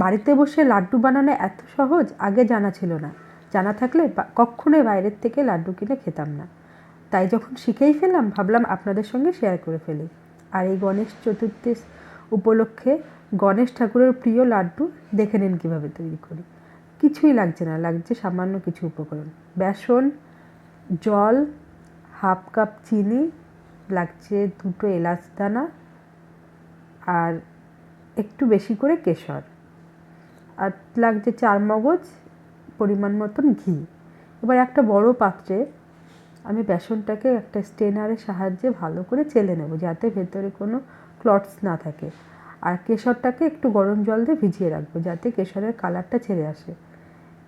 বাড়িতে বসে লাড্ডু বানানো এত সহজ আগে জানা ছিল না। জানা থাকলে কক্ষনোই বাইরের থেকে লাড্ডু কিনে খেতাম না। তাই যখন শিখেই ফেললাম ভাবলাম আপনাদের সঙ্গে শেয়ার করে ফেলি। আর এই গণেশ চতুর্থী উপলক্ষে গণেশ ঠাকুরের প্রিয় লাড্ডু দেখে নিন কীভাবে তৈরি করি। কিছুই লাগছে না, লাগছে সামান্য কিছু উপকরণ। বেসন, জল, হাফ কাপ চিনি, লাগছে 2টো এলাচ দানা আর একটু বেশি করে কেশর, আর লাগছে 4 মগজ, পরিমাণ মতন ঘি। এবার একটা বড় পাত্রে আমি বেসনটাকে একটা স্ট্রেনারের সাহায্যে ভালো করে চেলে নেব যাতে ভেতরে কোনো ক্লটস না থাকে। আর কেশরটাকে একটু গরম জল দিয়ে ভিজিয়ে রাখবো যাতে কেশরের কালারটা ছেড়ে আসে।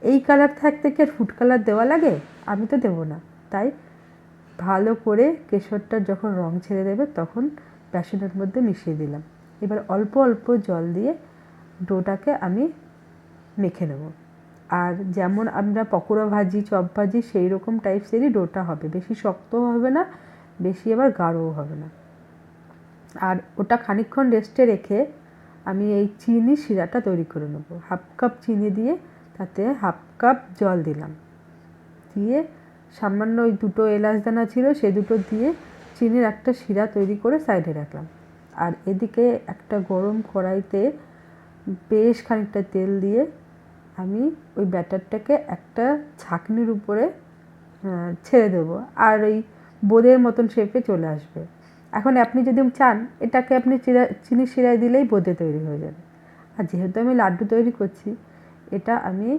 এই কালার থাকতে কি আর ফুড কালার দেওয়া লাগে? আমি তো দেবো না। তাই ভালো করে কেশরটা যখন রং ছেড়ে দেবে তখন বেসনের মধ্যে মিশিয়ে দিলাম। এবার অল্প অল্প জল দিয়ে ডোটাকে আমি মেখে নেব। আর যেমন আমরা পকোড়া ভাজি, চপ ভাজি সেই রকম টাইপসেরই ডোটা হবে। বেশি শক্তও হবে না, বেশি আবার গাঢ়ও হবে না। আর ওটা খানিকক্ষণ রেস্টে রেখে আমি এই চিনি শিরাটা তৈরি করে নেব। হাফ কাপ চিনি দিয়ে তাতে হাফ কাপ জল দিলাম, দিয়ে সামান্য ওই 2টো এলাচ দানা ছিল সেই 2টো দিয়ে চিনির একটা শিরা তৈরি করে সাইডে রাখলাম। আর এদিকে একটা গরম কড়াইতে বেশ খানিকটা তেল দিয়ে আমি ওই ব্যাটারটাকে একটা ছাঁকনির উপরে ছেড়ে দেবো, আর ওই বোঁদের মতন শেপে চলে আসবে। এখন আপনি যদি চান এটাকে আপনি চিনির শিরায় দিলেই বোঁদে তৈরি হয়ে যাবে। আর যেহেতু আমি লাড্ডু তৈরি করছি, এটা আমি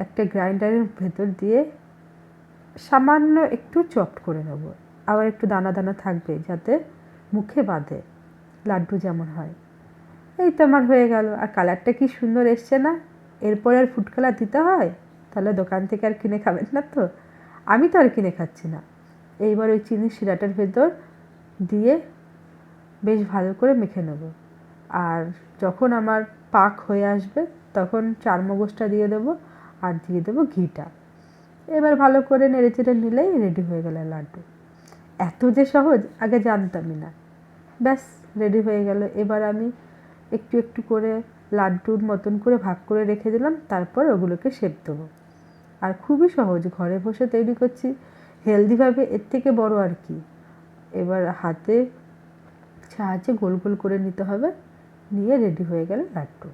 একটা গ্রাইন্ডারের ভেতর দিয়ে সামান্য একটু চপড করে নেব। আবার একটু দানা দানা থাকবে যাতে মুখে বাঁধে, লাড্ডু যেমন হয়। এই তো আমার হয়ে গেল। আর কালারটা কি সুন্দর এসছে না? এরপরে আর ফুড কালার দিতে হয়? তাহলে দোকান থেকে আর কিনে খাবেন না তো? আমি তো আর কিনে খাচ্ছি না। এইবার ওই চিনির শিরাটার ভেতর দিয়ে বেশ ভালো করে মেখে নেব। আর যখন আমার পাক হয়ে আসবে তখন 4 মগজটা দিয়ে দেবো আর দিয়ে দেবো ঘিটা। এবার ভালো করে নেড়েচেড়ে নিলেই রেডি হয়ে গেল লাড্ডু। এত যে সহজ আগে জানতামই না। ব্যাস রেডি হয়ে গেল। এবার আমি একটু একটু করে লাড্ডুর মতন করে ভাগ করে রেখে দিলাম, তারপর ওগুলোকে শেপ দেবো। আর খুবই সহজ, ঘরে বসে তৈরি করছি হেলদিভাবে, এর থেকে বড় আর কি। এবার হাতে সাহায্যে গোল গোল করে নিতে হবে, নিয়ে রেডি হয়ে গেল লাড্ডু।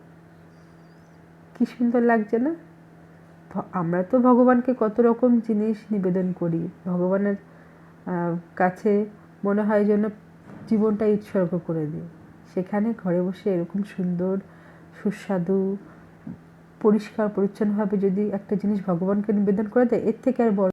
কি সুন্দর লাগছে না? আমরা তো ভগবানকে কত রকম জিনিস নিবেদন করি, ভগবানের কাছে মনে হয় যেন জীবনটা উৎসর্গ করে দিই। সেখানে ঘরে বসে এরকম সুন্দর সুস্বাদু পরিষ্কার পরিচ্ছন্নভাবে যদি একটা জিনিস ভগবানকে নিবেদন করে দেয়, এর থেকে আর বড়